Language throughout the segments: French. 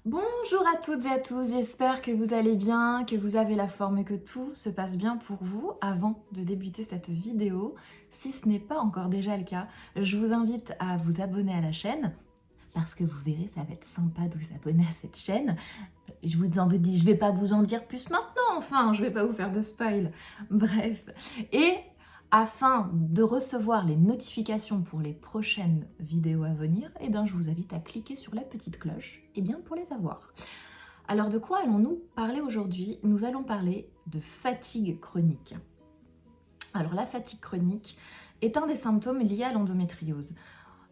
Bonjour à toutes et à tous, j'espère que vous allez bien, que vous avez la forme et que tout se passe bien pour vous. Avant de débuter cette vidéo, si ce n'est pas encore déjà le cas, je vous invite à vous abonner à la chaîne parce que vous verrez, ça va être sympa de vous abonner à cette chaîne. Je vais pas vous en dire plus maintenant, enfin, je vais pas vous faire de spoil. Bref, et afin de recevoir les notifications pour les prochaines vidéos à venir, eh bien, je vous invite à cliquer sur la petite cloche pour les avoir. Alors, de quoi allons-nous parler aujourd'hui? Nous allons parler de fatigue chronique. Alors, la fatigue chronique est un des symptômes liés à l'endométriose.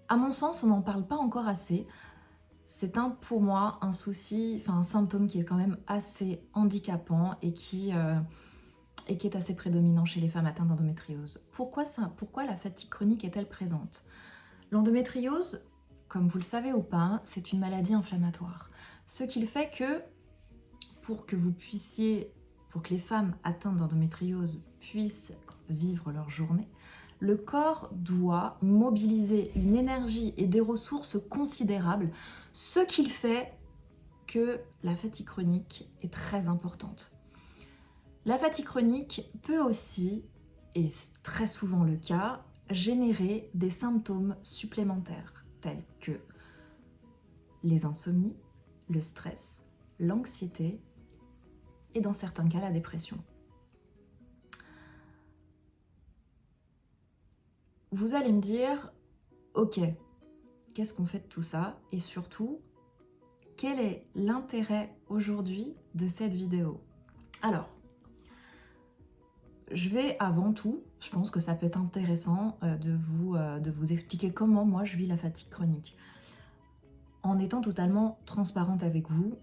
À mon sens, on n'en parle pas encore assez. C'est pour moi un souci, un symptôme qui est quand même assez handicapant et qui est assez prédominant chez les femmes atteintes d'endométriose. Pourquoi la fatigue chronique est-elle présente? L'endométriose, comme vous le savez ou pas, c'est une maladie inflammatoire. Ce qui fait que pour que les femmes atteintes d'endométriose puissent vivre leur journée, le corps doit mobiliser une énergie et des ressources considérables, ce qui fait que la fatigue chronique est très importante. La fatigue chronique peut aussi, et c'est très souvent le cas, générer des symptômes supplémentaires tels que les insomnies, le stress, l'anxiété et dans certains cas la dépression. Vous allez me dire, ok, qu'est-ce qu'on fait de tout ça? Et surtout, quel est l'intérêt aujourd'hui de cette vidéo? Alors, je vais avant tout, je pense que ça peut être intéressant de vous expliquer comment moi je vis la fatigue chronique. En étant totalement transparente avec vous,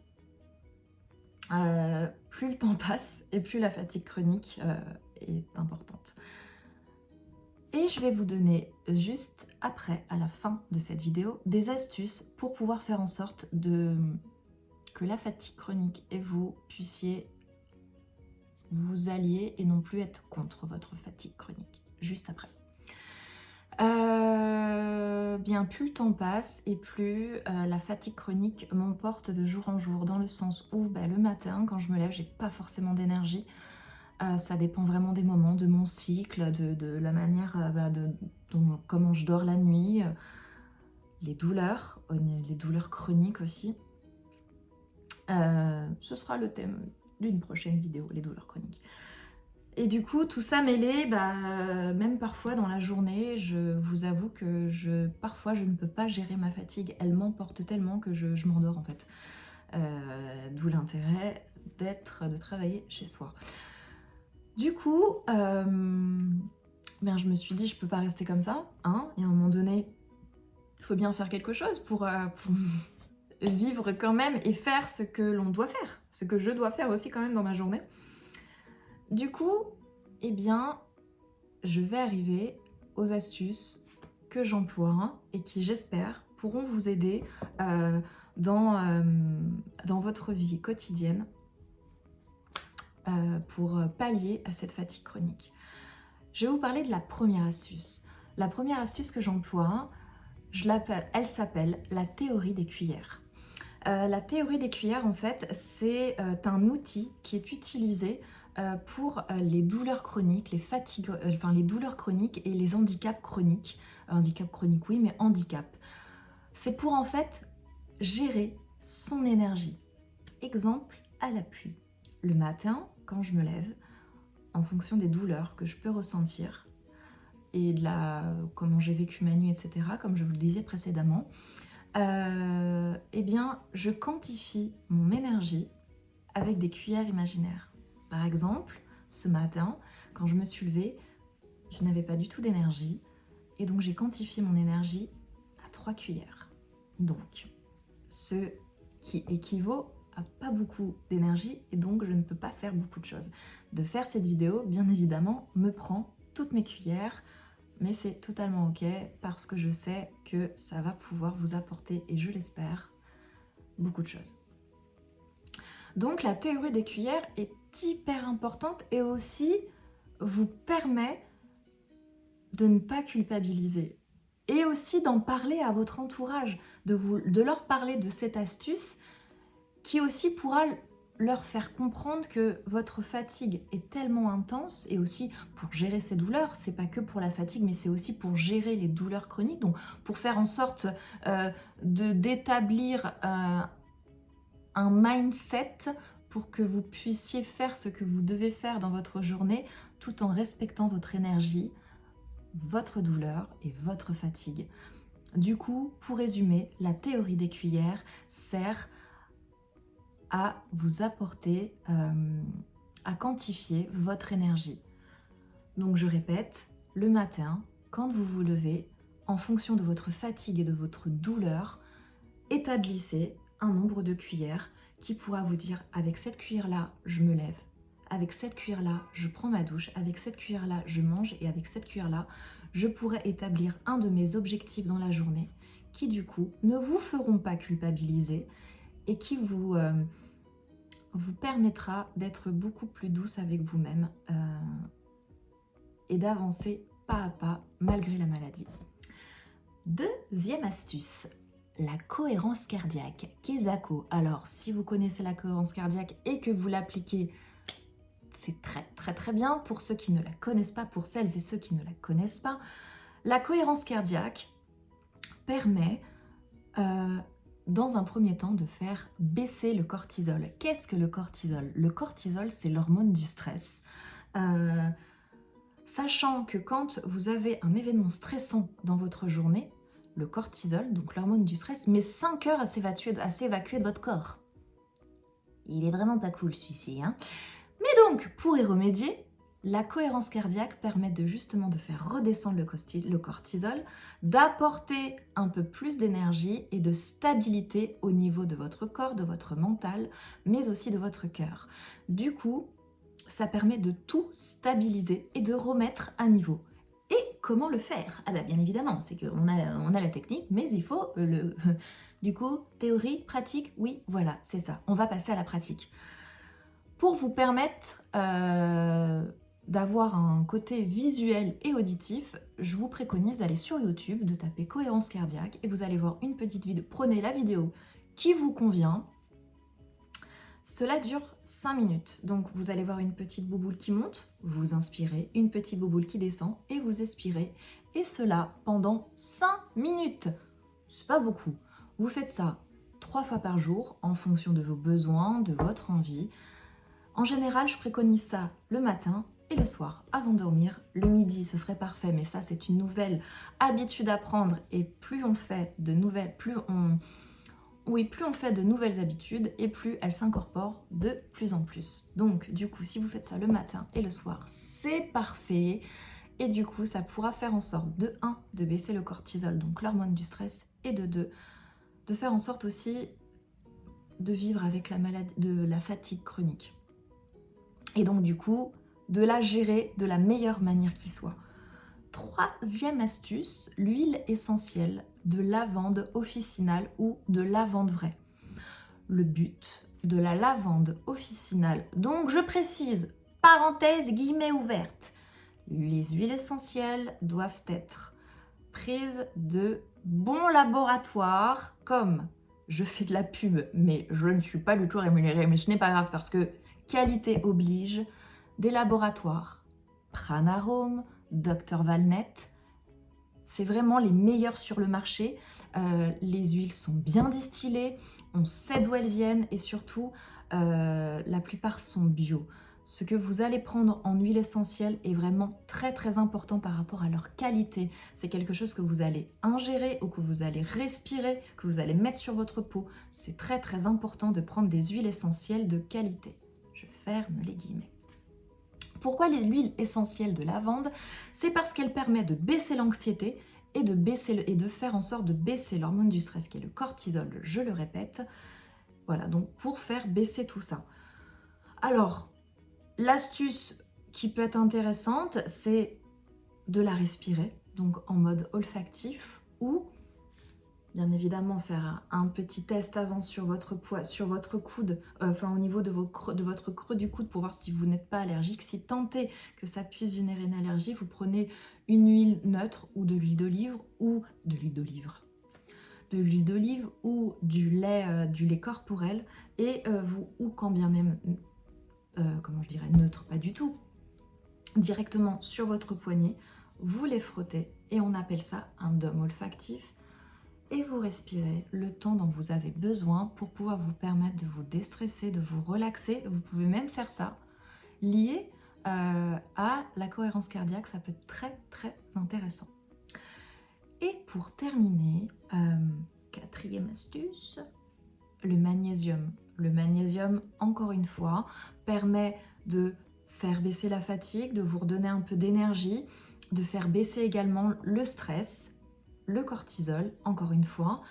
plus le temps passe et plus la fatigue chronique est importante. Et je vais vous donner juste après, à la fin de cette vidéo, des astuces pour pouvoir faire en sorte que la fatigue chronique et vous puissiez vous allier et non plus être contre votre fatigue chronique. Juste après. Plus le temps passe et plus la fatigue chronique m'emporte de jour en jour, dans le sens où le matin, quand je me lève, j'ai pas forcément d'énergie. Ça dépend vraiment des moments, de mon cycle, de la manière, comment je dors la nuit, les douleurs chroniques aussi. Ce sera le thème d'une prochaine vidéo, les douleurs chroniques. Et du coup, tout ça mêlé, même parfois dans la journée, je vous avoue que parfois je ne peux pas gérer ma fatigue. Elle m'emporte tellement que je m'endors en fait. D'où l'intérêt de travailler chez soi. Du coup, je me suis dit, je peux pas rester comme ça, hein. Et à un moment donné, il faut bien faire quelque chose pour vivre quand même et faire ce que l'on doit faire, ce que je dois faire aussi quand même dans ma journée. Du coup, je vais arriver aux astuces que j'emploie et qui, j'espère, pourront vous aider dans votre vie quotidienne pour pallier à cette fatigue chronique. Je vais vous parler de la première astuce. La première astuce que j'emploie, elle s'appelle la théorie des cuillères. La théorie des cuillères, en fait, c'est un outil qui est utilisé pour les douleurs chroniques, les douleurs chroniques et les handicaps chroniques. Handicap chronique, oui, mais handicap. C'est pour en fait gérer son énergie. Exemple à l'appui. Le matin, quand je me lève, en fonction des douleurs que je peux ressentir et comment j'ai vécu ma nuit, etc., comme je vous le disais précédemment, je quantifie mon énergie avec des cuillères imaginaires. Par exemple, ce matin, quand je me suis levée, je n'avais pas du tout d'énergie et donc j'ai quantifié mon énergie à 3 cuillères. Donc, ce qui équivaut à pas beaucoup d'énergie et donc je ne peux pas faire beaucoup de choses. De faire cette vidéo, bien évidemment, me prend toutes mes cuillères, mais c'est totalement ok parce que je sais que ça va pouvoir vous apporter, et je l'espère, beaucoup de choses. Donc la théorie des cuillères est hyper importante et aussi vous permet de ne pas culpabiliser et aussi d'en parler à votre entourage, de leur parler de cette astuce qui aussi pourra leur faire comprendre que votre fatigue est tellement intense, et aussi pour gérer ces douleurs, c'est pas que pour la fatigue, mais c'est aussi pour gérer les douleurs chroniques, donc pour faire en sorte d'établir un mindset pour que vous puissiez faire ce que vous devez faire dans votre journée, tout en respectant votre énergie, votre douleur et votre fatigue. Du coup, pour résumer, la théorie des cuillères sert à vous apporter, à quantifier votre énergie. Donc je répète, le matin, quand vous vous levez, en fonction de votre fatigue et de votre douleur, établissez un nombre de cuillères qui pourra vous dire, avec cette cuillère-là, je me lève, avec cette cuillère-là, je prends ma douche, avec cette cuillère-là, je mange, et avec cette cuillère-là, je pourrais établir un de mes objectifs dans la journée, qui du coup ne vous feront pas culpabiliser et qui vous permettra d'être beaucoup plus douce avec vous-même et d'avancer pas à pas malgré la maladie. Deuxième astuce, la cohérence cardiaque, Kesako. Alors, si vous connaissez la cohérence cardiaque et que vous l'appliquez, c'est très bien. Pour ceux qui ne la connaissent pas, pour celles et ceux qui ne la connaissent pas, la cohérence cardiaque permet, dans un premier temps, de faire baisser le cortisol. Qu'est-ce que le cortisol? Le cortisol, c'est l'hormone du stress. Sachant que quand vous avez un événement stressant dans votre journée, le cortisol, donc l'hormone du stress, met 5 heures à s'évacuer de votre corps. Il est vraiment pas cool celui-ci, hein. Mais donc, pour y remédier, la cohérence cardiaque permet justement de faire redescendre le cortisol, d'apporter un peu plus d'énergie et de stabilité au niveau de votre corps, de votre mental, mais aussi de votre cœur. Du coup, ça permet de tout stabiliser et de remettre à niveau. Et comment le faire? Ah bah bien évidemment, c'est qu'on a la technique, mais il faut du coup, théorie, pratique, oui, voilà, c'est ça. On va passer à la pratique. Pour vous permettre d'avoir un côté visuel et auditif, je vous préconise d'aller sur YouTube, de taper cohérence cardiaque, et vous allez voir une petite vidéo. Prenez la vidéo qui vous convient. Cela dure 5 minutes, donc vous allez voir une petite bouboule qui monte, vous inspirez, une petite bouboule qui descend et vous expirez, et cela pendant 5 minutes. C'est pas beaucoup. Vous faites ça 3 fois par jour en fonction de vos besoins, de votre envie. En général, je préconise ça le matin et le soir avant de dormir. Le midi, ce serait parfait, mais ça, c'est une nouvelle habitude à prendre, et plus on fait de nouvelles, plus on fait de nouvelles habitudes et plus elles s'incorporent de plus en plus. Donc du coup, si vous faites ça le matin et le soir, c'est parfait. Et du coup, ça pourra faire en sorte de 1, de baisser le cortisol, donc l'hormone du stress, et de 2, de faire en sorte aussi de vivre avec la maladie, de la fatigue chronique. Et donc du coup, de la gérer de la meilleure manière qui soit. Troisième astuce, l'huile essentielle de lavande officinale ou de lavande vraie. Le but de la lavande officinale, donc je précise, parenthèse, guillemets ouvertes, les huiles essentielles doivent être prises de bons laboratoires, comme je fais de la pub, mais je ne suis pas du tout rémunérée, mais ce n'est pas grave parce que qualité oblige, des laboratoires Pranarome, Dr Valnet, c'est vraiment les meilleurs sur le marché. Les huiles sont bien distillées, on sait d'où elles viennent, et surtout, la plupart sont bio. Ce que vous allez prendre en huile essentielle est vraiment très important par rapport à leur qualité. C'est quelque chose que vous allez ingérer ou que vous allez respirer, que vous allez mettre sur votre peau. C'est très important de prendre des huiles essentielles de qualité. Je ferme les guillemets. Pourquoi l'huile essentielle de lavande? C'est parce qu'elle permet de baisser l'anxiété et de faire en sorte de baisser l'hormone du stress qui est le cortisol, je le répète. Voilà, donc pour faire baisser tout ça. Alors, l'astuce qui peut être intéressante, c'est de la respirer, donc en mode olfactif, ou bien évidemment faire un petit test avant sur votre poids, sur votre coude, enfin au niveau de votre creux du coude, pour voir si vous n'êtes pas allergique. Si tentez que ça puisse générer une allergie, vous prenez une huile neutre ou de l'huile d'olive de l'huile d'olive ou du lait corporel et ou quand bien même, comment je dirais, neutre, pas du tout, directement sur votre poignet, vous les frottez et on appelle ça un dôme olfactif. Et vous respirez le temps dont vous avez besoin pour pouvoir vous permettre de vous déstresser, de vous relaxer. Vous pouvez même faire ça lié à la cohérence cardiaque, ça peut être très très intéressant. Et pour terminer, quatrième astuce, le magnésium. Le magnésium, encore une fois, permet de faire baisser la fatigue, de vous redonner un peu d'énergie, de faire baisser également le stress, le cortisol, encore une fois,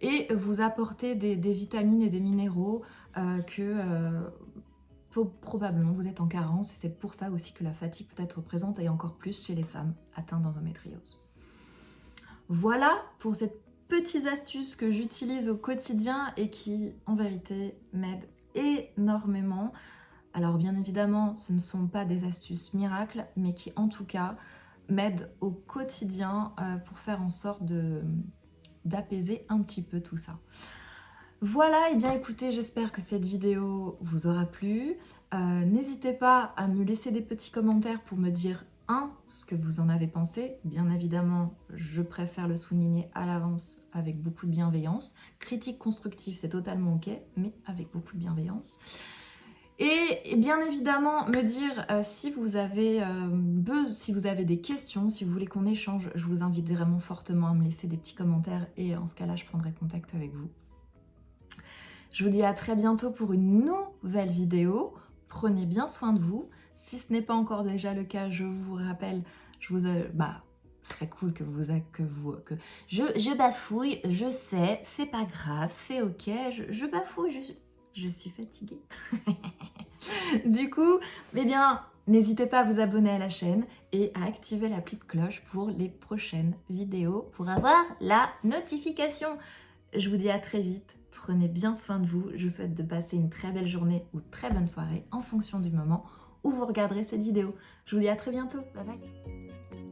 et vous apporter des vitamines et des minéraux que probablement vous êtes en carence, et c'est pour ça aussi que la fatigue peut être présente et encore plus chez les femmes atteintes d'endométriose. Voilà pour cette petites astuces que j'utilise au quotidien et qui, en vérité, m'aident énormément. Alors bien évidemment, ce ne sont pas des astuces miracles, mais qui en tout cas m'aident au quotidien pour faire en sorte d'apaiser un petit peu tout ça. Voilà, et bien écoutez, j'espère que cette vidéo vous aura plu. N'hésitez pas à me laisser des petits commentaires pour me dire ce que vous en avez pensé. Bien évidemment, je préfère le souligner à l'avance avec beaucoup de bienveillance. Critique constructive, c'est totalement ok, mais avec beaucoup de bienveillance. Et bien évidemment, me dire si vous avez si vous avez des questions, si vous voulez qu'on échange, je vous invite vraiment fortement à me laisser des petits commentaires et en ce cas-là, je prendrai contact avec vous. Je vous dis à très bientôt pour une nouvelle vidéo. Prenez bien soin de vous. Si ce n'est pas encore déjà le cas, je vous rappelle, ce serait cool que je bafouille, je sais, c'est pas grave, c'est ok, je bafouille, je suis fatiguée. Du coup, eh bien, n'hésitez pas à vous abonner à la chaîne et à activer la petite cloche pour les prochaines vidéos pour avoir la notification. Je vous dis à très vite. Prenez bien soin de vous. Je vous souhaite de passer une très belle journée ou très bonne soirée en fonction du moment où vous regarderez cette vidéo. Je vous dis à très bientôt. Bye bye.